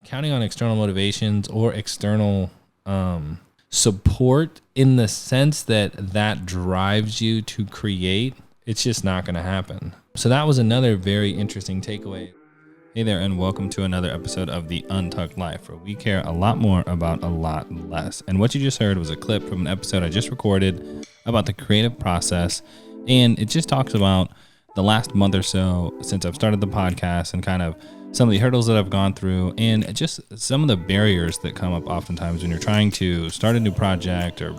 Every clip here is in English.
counting on external motivations or external support in the sense that drives you to create, it's just not going to happen. So that was another very interesting takeaway. Hey there, and welcome to another episode of the Untucked Life, where we care a lot more about a lot less. And what you just heard was a clip from an episode I just recorded about the creative process. And it just talks about the last month or so since I've started the podcast and kind of some of the hurdles that I've gone through and just some of the barriers that come up oftentimes when you're trying to start a new project or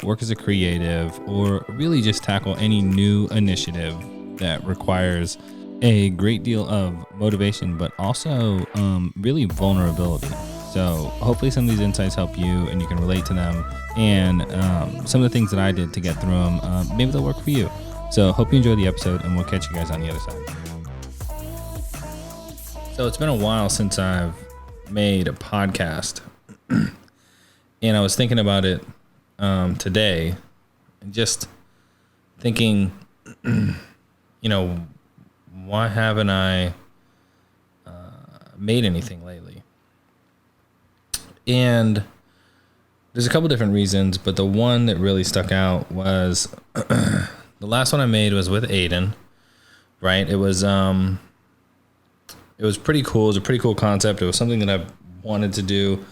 work as a creative or really just tackle any new initiative that requires a great deal of motivation, but also really vulnerability. So hopefully some of these insights help you and you can relate to them. And some of the things that I did to get through them, maybe they'll work for you. So hope you enjoy the episode and we'll catch you guys on the other side. So it's been a while since I've made a podcast and I was thinking about it today and just thinking, why haven't I made anything lately? And there's a couple different reasons, but the one that really stuck out was the last one I made was with Aiden, right? It was pretty cool. It was a pretty cool concept. It was something that I've wanted to do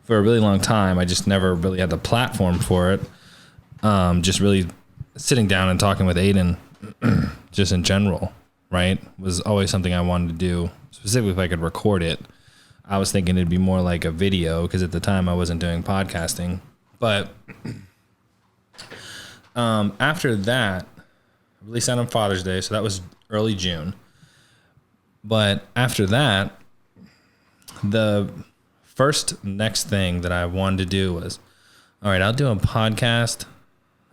for a really long time. I just never really had the platform for it. Just really sitting down and talking with Aiden just in general, right? Was always something I wanted to do. Specifically, if I could record it. I was thinking it'd be more like a video because at the time I wasn't doing podcasting. But after that, I released that on Father's Day, so that was early June. But after that, the first next thing that I wanted to do was, all right, I'll do a podcast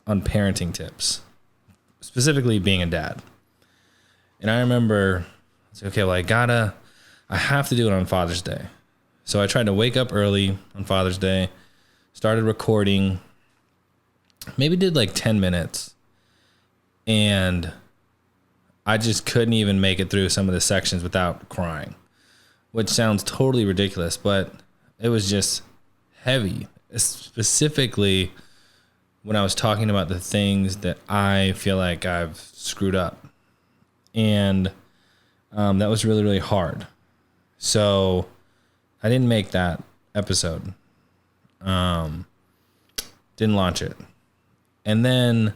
on parenting tips, specifically being a dad. And I remember, okay, well, I have to do it on Father's Day. So I tried to wake up early on Father's Day, started recording, maybe did like 10 minutes, and I just couldn't even make it through some of the sections without crying, which sounds totally ridiculous, but it was just heavy, specifically when I was talking about the things that I feel like I've screwed up. And that was really, really hard. So I didn't make that episode. Didn't launch it. And then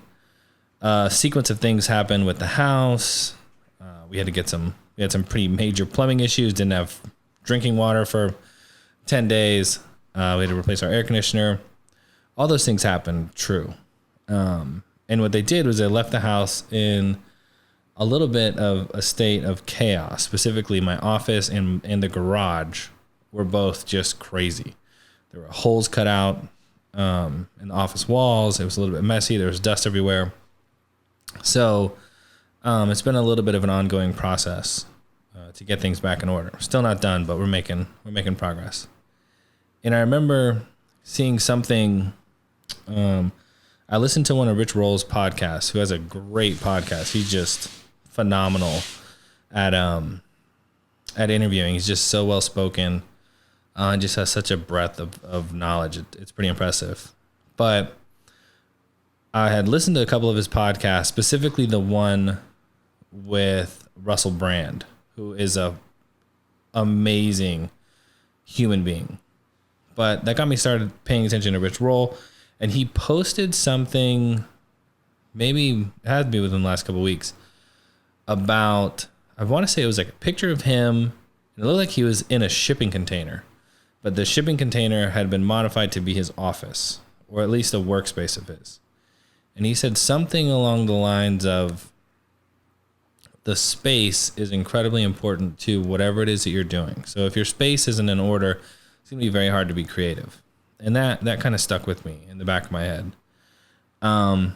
a sequence of things happened with the house. We had some pretty major plumbing issues. Didn't have drinking water for 10 days. We had to replace our air conditioner. All those things happened, true. And what they did was they left the house in a little bit of a state of chaos. Specifically, my office and the garage were both just crazy. There were holes cut out in the office walls. It was a little bit messy. There was dust everywhere. So it's been a little bit of an ongoing process to get things back in order. Still not done, but we're making progress. And I remember seeing something. I listened to one of Rich Roll's podcasts, who has a great podcast. He's just phenomenal at interviewing. He's just so well spoken. And just has such a breadth of knowledge. It's pretty impressive. But I had listened to a couple of his podcasts, specifically the one with Russell Brand, who is a amazing human being. But that got me started paying attention to Rich Roll, and he posted something, maybe it had to be within the last couple of weeks, about, I want to say it was like a picture of him, and it looked like he was in a shipping container, but the shipping container had been modified to be his office, or at least a workspace of his. And he said something along the lines of, the space is incredibly important to whatever it is that you're doing. So if your space isn't in order, it's going to be very hard to be creative. And that kind of stuck with me in the back of my head. And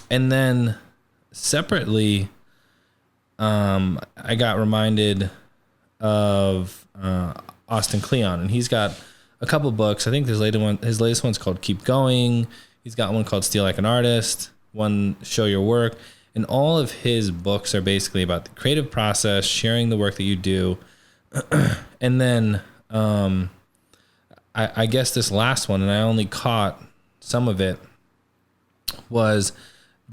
then separately, I got reminded of Austin Kleon, and he's got a couple books. I think his latest one's called Keep Going. He's got one called Steal Like an Artist, one Show Your Work. And all of his books are basically about the creative process, sharing the work that you do, And then I guess this last one, and I only caught some of it, was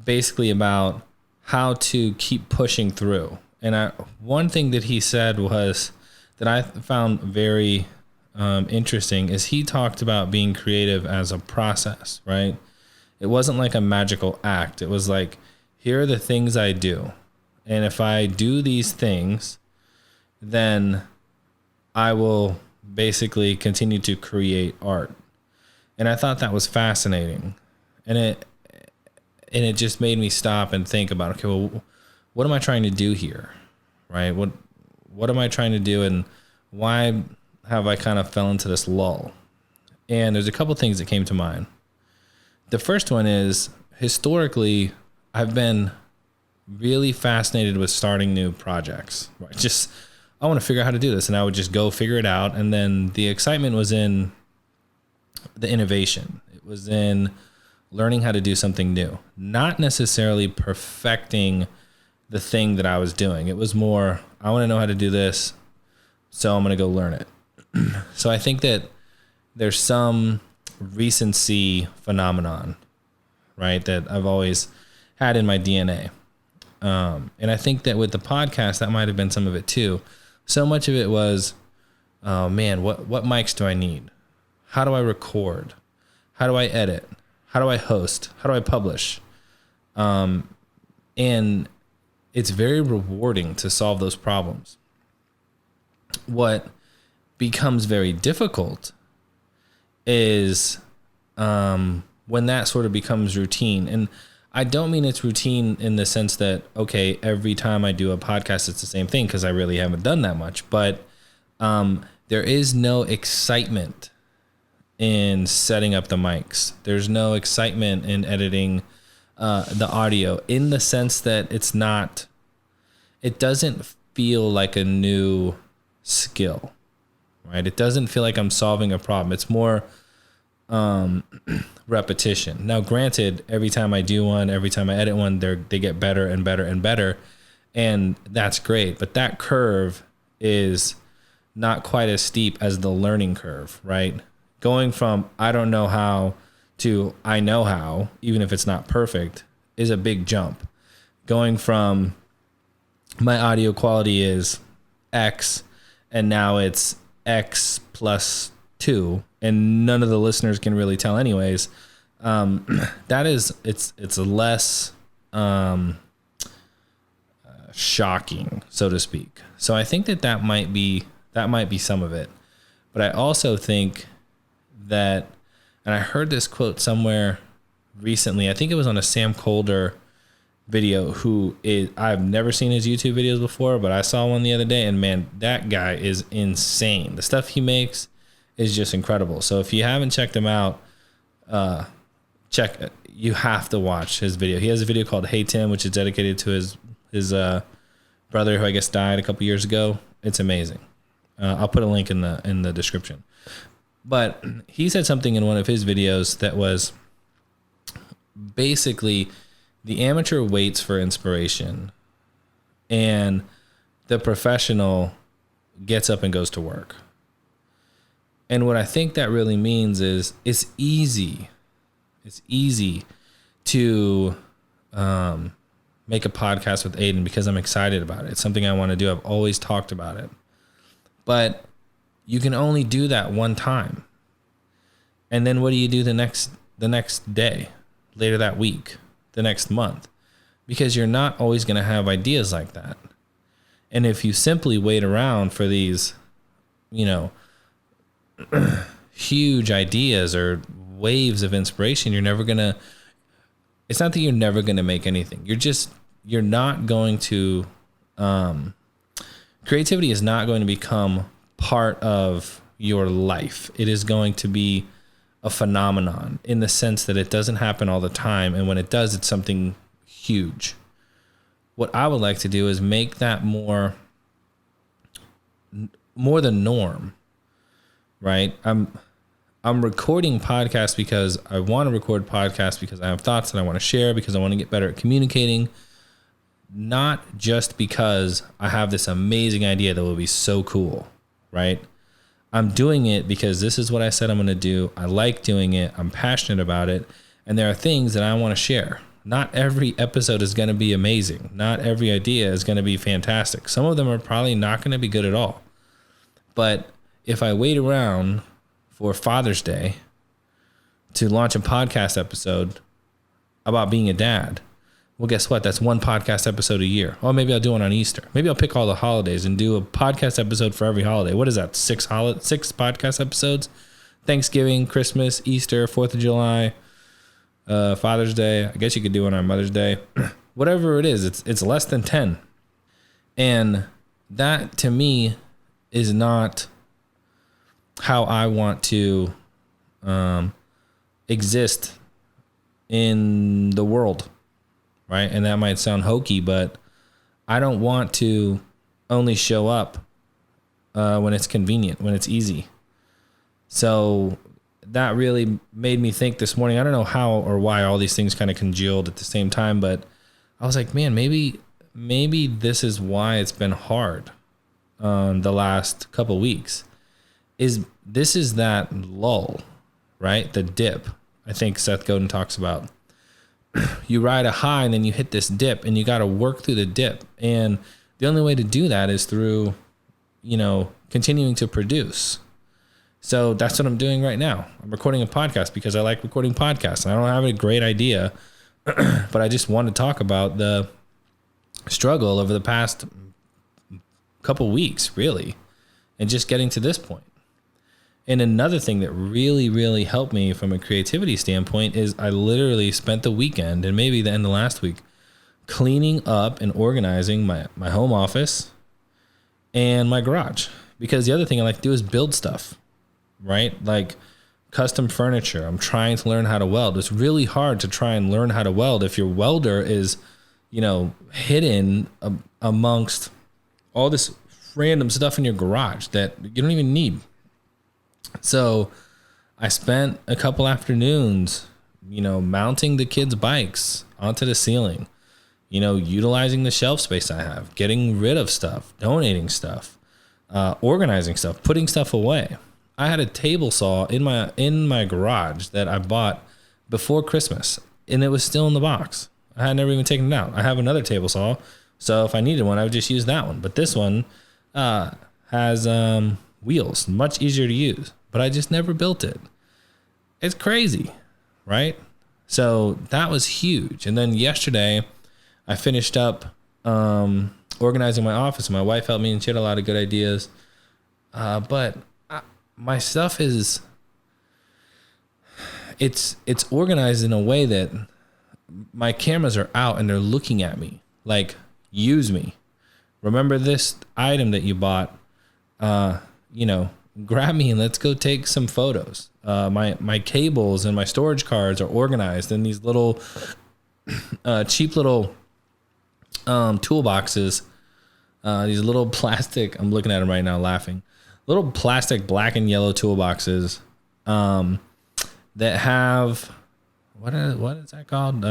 basically about how to keep pushing through. And one thing that he said was that I found very interesting is he talked about being creative as a process, right? It wasn't like a magical act. It was like, here are the things I do. And if I do these things, then I will basically continue to create art. And I thought that was fascinating. And it just made me stop and think about, okay, well, what am I trying to do here? Right? What am I trying to do, and why have I kind of fell into this lull? And there's a couple things that came to mind. The first one is, historically, I've been really fascinated with starting new projects. Right? Just, I want to figure out how to do this, and I would just go figure it out. And then the excitement was in the innovation. It was in learning how to do something new, not necessarily perfecting the thing that I was doing. It was more, I want to know how to do this, so I'm going to go learn it. So I think that there's some recency phenomenon, right, that I've always had in my DNA. And I think that with the podcast, that might have been some of it too. So much of it was, oh man, what mics do I need? How do I record? How do I edit? How do I host? How do I publish? And it's very rewarding to solve those problems. What becomes very difficult is when that sort of becomes routine. And I don't mean it's routine in the sense that, okay, every time I do a podcast, it's the same thing, because I really haven't done that much. But there is no excitement in setting up the mics. There's no excitement in editing the audio, in the sense that it doesn't feel like a new skill, right? It doesn't feel like I'm solving a problem. It's more repetition. Now, granted, every time I do one, every time I edit one, they get better and better and better. And that's great. But that curve is not quite as steep as the learning curve, right? Going from I don't know how to I know how, even if it's not perfect, is a big jump. Going from my audio quality is X and now it's X plus 2, and none of the listeners can really tell anyways. That is, it's less shocking, so to speak. So I think that might be some of it. But I also think that, and I heard this quote somewhere recently, I think it was on a Sam Colder video, I've never seen his YouTube videos before, but I saw one the other day, and man, that guy is insane. The stuff he makes is just incredible. So if you haven't checked him out, you have to watch his video. He has a video called Hey Tim, which is dedicated to his brother, who I guess died a couple years ago. It's amazing. I'll put a link in the description. But he said something in one of his videos that was basically, the amateur waits for inspiration and the professional gets up and goes to work. And what I think that really means is it's easy to make a podcast with Aiden because I'm excited about it. It's something I want to do. I've always talked about it. But you can only do that one time. And then what do you do the next day, later that week, the next month? Because you're not always going to have ideas like that. And if you simply wait around for these, huge ideas or waves of inspiration, it's not that you're never going to make anything. You're not going to, creativity is not going to become part of your life. It is going to be a phenomenon in the sense that it doesn't happen all the time. And when it does, it's something huge. What I would like to do is make that more the norm, right? I'm recording podcasts because I want to record podcasts, because I have thoughts that I want to share, because I want to get better at communicating. not just because I have this amazing idea that will be so cool, right? I'm doing it because this is what I said I'm going to do. I like doing it. I'm passionate about it. And there are things that I want to share. Not every episode is going to be amazing. Not every idea is going to be fantastic. Some of them are probably not going to be good at all. But if I wait around for Father's Day to launch a podcast episode about being a dad, well, guess what? That's one podcast episode a year. Or maybe I'll do one on Easter. Maybe I'll pick all the holidays and do a podcast episode for every holiday. What is that? Six podcast episodes? Thanksgiving, Christmas, Easter, 4th of July, Father's Day. I guess you could do one on Mother's Day. Whatever it is, it's less than 10. And that to me is not how I want to exist in the world, right? And that might sound hokey, but I don't want to only show up when it's convenient, when it's easy. So that really made me think this morning. I don't know how or why all these things kind of congealed at the same time, but I was like, man, maybe this is why it's been hard the last couple weeks. This is that lull, right? The dip. I think Seth Godin talks about. You ride a high and then you hit this dip and you got to work through the dip. And the only way to do that is through, continuing to produce. So that's what I'm doing right now. I'm recording a podcast because I like recording podcasts. I don't have a great idea, but I just want to talk about the struggle over the past couple weeks, really, and just getting to this point. And another thing that really, really helped me from a creativity standpoint is I literally spent the weekend and maybe the end of last week cleaning up and organizing my home office and my garage. Because the other thing I like to do is build stuff, right? Like custom furniture. I'm trying to learn how to weld. It's really hard to try and learn how to weld if your welder is, hidden amongst all this random stuff in your garage that you don't even need. So I spent a couple afternoons, mounting the kids' bikes onto the ceiling, utilizing the shelf space I have, getting rid of stuff, donating stuff, organizing stuff, putting stuff away. I had a table saw in my garage that I bought before Christmas, and it was still in the box. I had never even taken it out. I have another table saw, so if I needed one, I would just use that one. But this one has wheels, much easier to use. But I just never built it. It's crazy, right? So that was huge. And then yesterday, I finished up organizing my office. My wife helped me, and she had a lot of good ideas. But my stuff it's organized in a way that my cameras are out and they're looking at me. Like, use me. Remember this item that you bought? Grab me and let's go take some photos. My cables and my storage cards are organized in these little cheap little toolboxes. These little plastic, I'm looking at them right now laughing, little plastic black and yellow toolboxes that have, what is that called?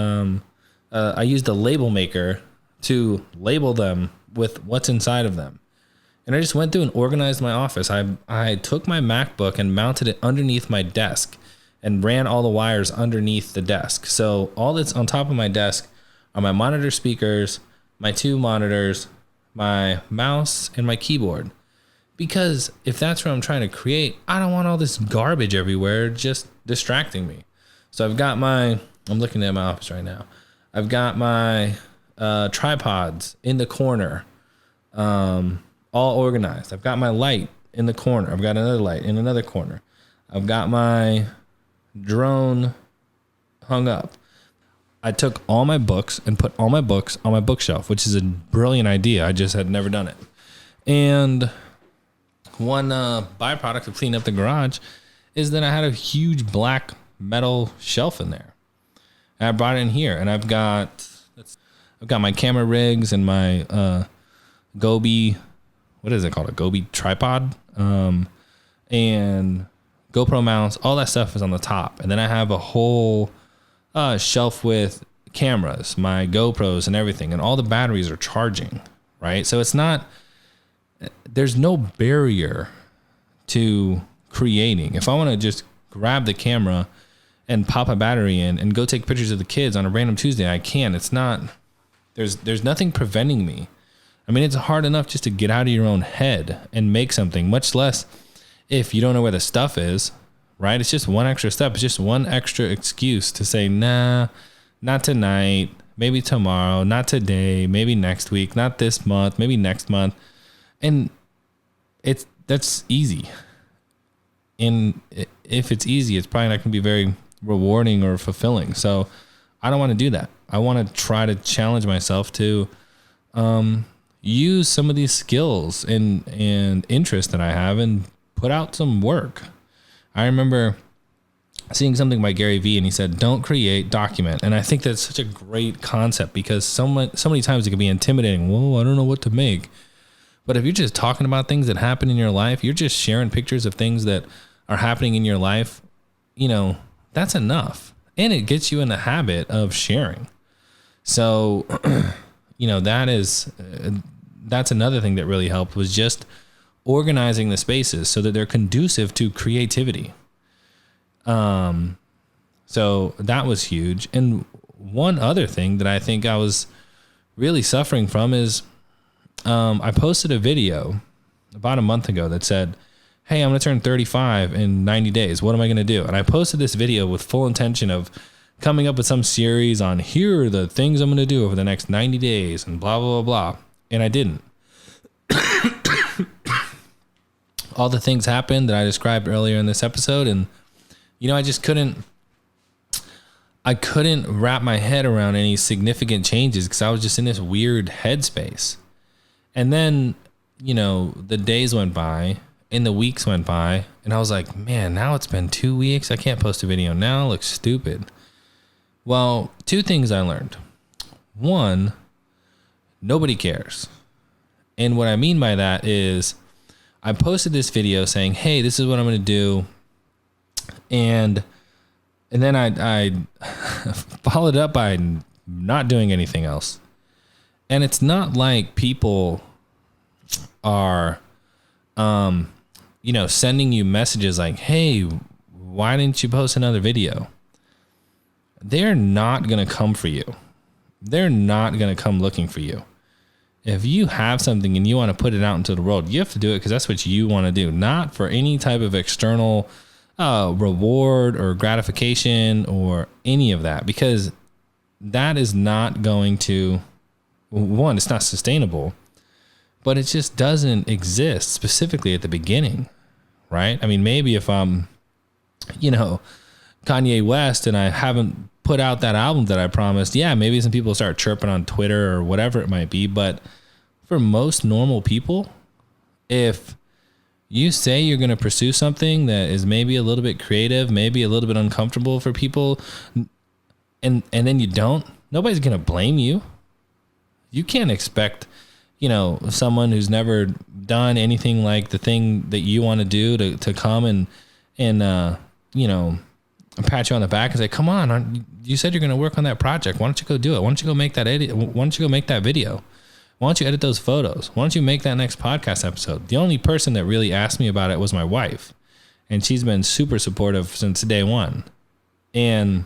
I used a label maker to label them with what's inside of them. And I just went through and organized my office. I took my MacBook and mounted it underneath my desk and ran all the wires underneath the desk. So all that's on top of my desk are my monitor speakers, my 2 monitors, my mouse, and my keyboard. Because if that's what I'm trying to create, I don't want all this garbage everywhere just distracting me. So I'm looking at my office right now. I've got my tripods in the corner. All organized. I've got my light in the corner. I've got another light in another corner. I've got my drone hung up. I took all my books and put all my books on my bookshelf, which is a brilliant idea. I just had never done it. And one byproduct of cleaning up the garage is that I had a huge black metal shelf in there. And I brought it in here, and I've got my camera rigs and my Gobi. What is it called? A Gobi tripod, and GoPro mounts. All that stuff is on the top. And then I have a whole shelf with cameras, my GoPros and everything, and all the batteries are charging, right? So there's no barrier to creating. If I want to just grab the camera and pop a battery in and go take pictures of the kids on a random Tuesday, I can. It's not, there's nothing preventing me. I mean, it's hard enough just to get out of your own head and make something, much less if you don't know where the stuff is, right? It's just one extra step. It's just one extra excuse to say, nah, not tonight, maybe tomorrow, not today, maybe next week, not this month, maybe next month. And that's easy. And if it's easy, it's probably not going to be very rewarding or fulfilling. So I don't want to do that. I want to try to challenge myself to use some of these skills and interests that I have and put out some work. I remember seeing something by Gary Vee, and he said, don't create, document. And I think that's such a great concept, because so many times it can be intimidating. Whoa, I don't know what to make. But if you're just talking about things that happen in your life, you're just sharing pictures of things that are happening in your life, that's enough. And it gets you in the habit of sharing. So, that's another thing that really helped, was just organizing the spaces so that they're conducive to creativity. So that was huge. And one other thing that I think I was really suffering from is, I posted a video about a month ago that said, hey, I'm going to turn 35 in 90 days. What am I going to do? And I posted this video with full intention of coming up with some series on, here are the things I'm going to do over the next 90 days and blah, blah, blah, blah. And I didn't. All the things happened that I described earlier in this episode. And, I just couldn't wrap my head around any significant changes, because I was just in this weird headspace. And then, the days went by and the weeks went by, and I was like, man, now it's been 2 weeks. I can't post a video now. It looks stupid. Well, two things I learned. One, nobody cares. And what I mean by that is, I posted this video saying, hey, this is what I'm going to do. And then I followed up by not doing anything else. And it's not like people are, sending you messages like, hey, why didn't you post another video? They're not going to come for you. They're not going to come looking for you. If you have something and you want to put it out into the world, you have to do it because that's what you want to do, not for any type of external reward or gratification or any of that, because that is not going to, one, it's not sustainable, but it just doesn't exist specifically at the beginning, right? I mean, maybe if I'm, Kanye West and I haven't put out that album that I promised, yeah, maybe some people start chirping on Twitter or whatever it might be. But for most normal people, if you say you're going to pursue something that is maybe a little bit creative, maybe a little bit uncomfortable for people, and then you don't, nobody's going to blame you. You can't expect, someone who's never done anything like the thing that you want to do to come and pat you on the back and say, come on, you said you're going to work on that project. Why don't you go do it? Why don't you go make that edit? Why don't you go make that video? Why don't you edit those photos? Why don't you make that next podcast episode? The only person that really asked me about it was my wife, and she's been super supportive since day one. And,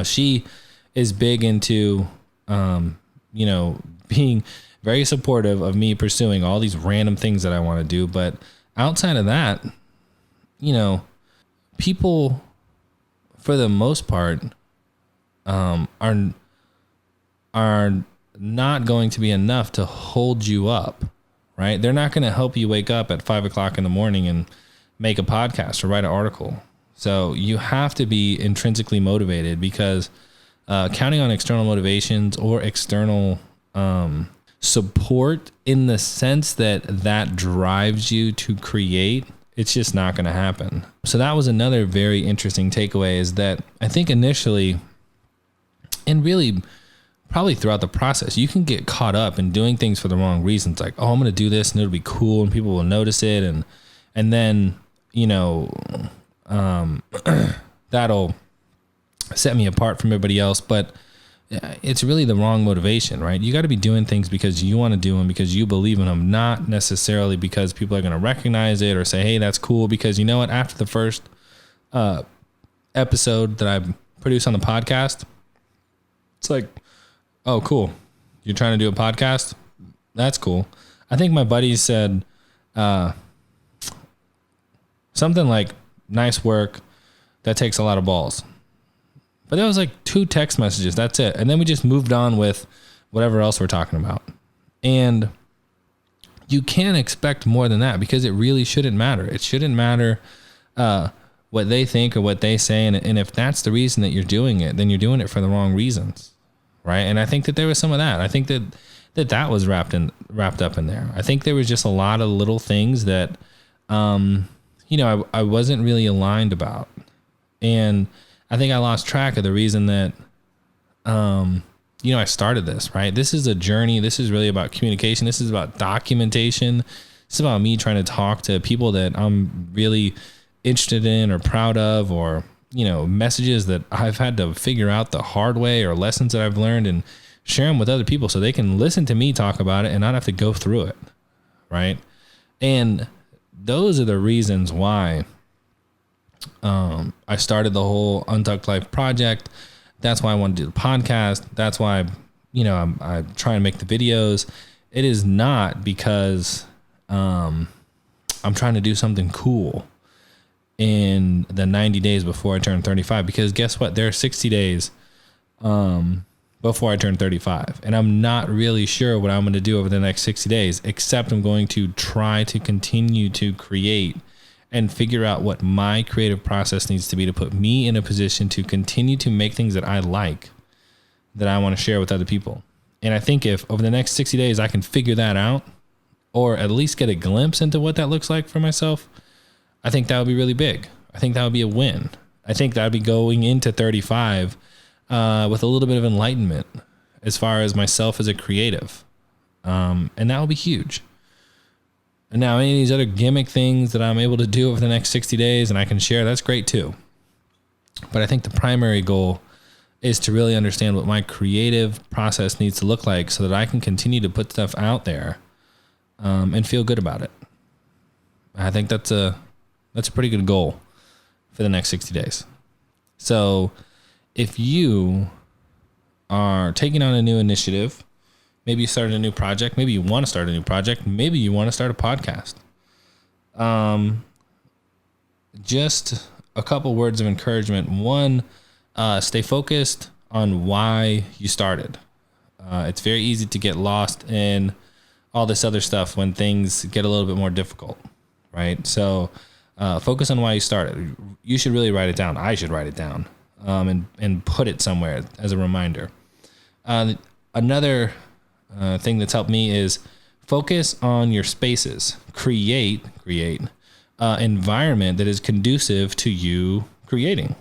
she is big into, being very supportive of me pursuing all these random things that I want to do. But outside of that, people, for the most part, are not going to be enough to hold you up, right? They're not going to help you wake up at 5 o'clock in the morning and make a podcast or write an article. So you have to be intrinsically motivated, because counting on external motivations or external support in the sense that drives you to create, it's just not going to happen. So that was another very interesting takeaway, is that I think initially, and really probably throughout the process, you can get caught up in doing things for the wrong reasons. Like, oh, I'm going to do this and it'll be cool and people will notice it. And then, that'll set me apart from everybody else. But it's really the wrong motivation, right? You got to be doing things because you want to do them, because you believe in them, not necessarily because people are going to recognize it or say, hey, that's cool. Because you know what? After the first episode that I produced on the podcast, it's like, oh, cool. You're trying to do a podcast? That's cool. I think my buddies said something like, nice work. That takes a lot of balls. But that was like 2 text messages. That's it. And then we just moved on with whatever else we're talking about. And you can't expect more than that, because it really shouldn't matter. It shouldn't matter what they think or what they say. And if that's the reason that you're doing it, then you're doing it for the wrong reasons. Right. And I think that there was some of that. I think that was wrapped up in there. I think there was just a lot of little things that, I wasn't really aligned about. And I think I lost track of the reason that, I started this, right? This is a journey. This is really about communication. This is about documentation. This is about me trying to talk to people that I'm really interested in or proud of, or, messages that I've had to figure out the hard way, or lessons that I've learned, and share them with other people so they can listen to me talk about it and not have to go through it. Right. And those are the reasons why I started the whole Untucked Life project. That's why I want to do the podcast. That's why, I'm trying to make the videos. It is not because I'm trying to do something cool in the 90 days before I turn 35. Because guess what? There are 60 days before I turn 35. And I'm not really sure what I'm going to do over the next 60 days, except I'm going to try to continue to create and figure out what my creative process needs to be to put me in a position to continue to make things that I like, that I want to share with other people. And I think if over the next 60 days I can figure that out, or at least get a glimpse into what that looks like for myself, I think that would be really big. I think that would be a win. I think that would be going into 35 with a little bit of enlightenment as far as myself as a creative. And that will be huge. And now any of these other gimmick things that I'm able to do over the next 60 days and I can share, that's great too. But I think the primary goal is to really understand what my creative process needs to look like, so that I can continue to put stuff out there and feel good about it. I think that's a pretty good goal for the next 60 days. So if you are taking on a new initiative, maybe you started a new project, maybe you want to start a new project, maybe you want to start a podcast. Just a couple words of encouragement. One, stay focused on why you started. It's very easy to get lost in all this other stuff when things get a little bit more difficult, right? So focus on why you started. You should really write it down. I should write it down and put it somewhere as a reminder. Another thing that's helped me is focus on your spaces. Create environment that is conducive to you creating.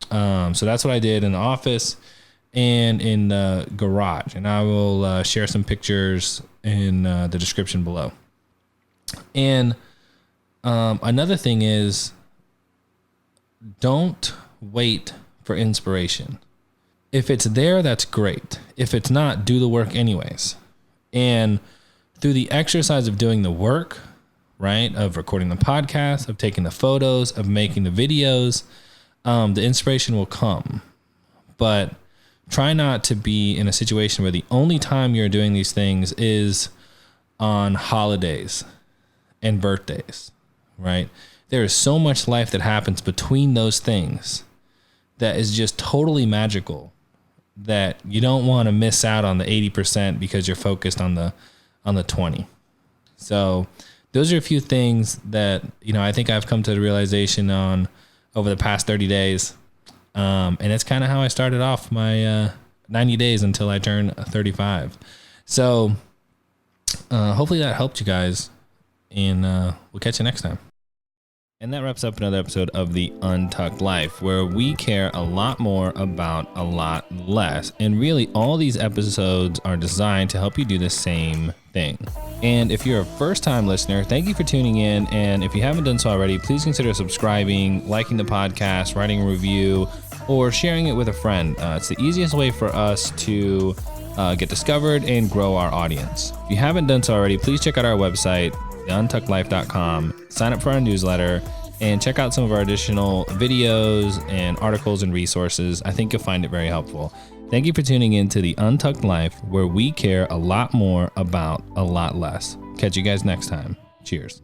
So that's what I did in the office and in the garage. And I will share some pictures in the description below. And another thing is, don't wait for inspiration. If it's there, that's great. If it's not, do the work anyways. And through the exercise of doing the work, right, of recording the podcast, of taking the photos, of making the videos, the inspiration will come. But try not to be in a situation where the only time you're doing these things is on holidays and birthdays, right? There is so much life that happens between those things that is just totally magical, that you don't want to miss out on the 80% because you're focused on the 20. So those are a few things that, I think I've come to the realization on over the past 30 days. And it's kind of how I started off my 90 days until I turned 35. So hopefully that helped you guys, and we'll catch you next time. And that wraps up another episode of the Untucked Life, where we care a lot more about a lot less. And really, all these episodes are designed to help you do the same thing. And if you're a first-time listener, thank you for tuning in. And if you haven't done so already, please consider subscribing, liking the podcast, writing a review, or sharing it with a friend. It's the easiest way for us to get discovered and grow our audience. If you haven't done so already, please check out our website, theuntockedlife.com, sign up for our newsletter, and check out some of our additional videos and articles and resources. I think you'll find it very helpful. Thank you for tuning in to The Untucked Life, where we care a lot more about a lot less. Catch you guys next time. Cheers.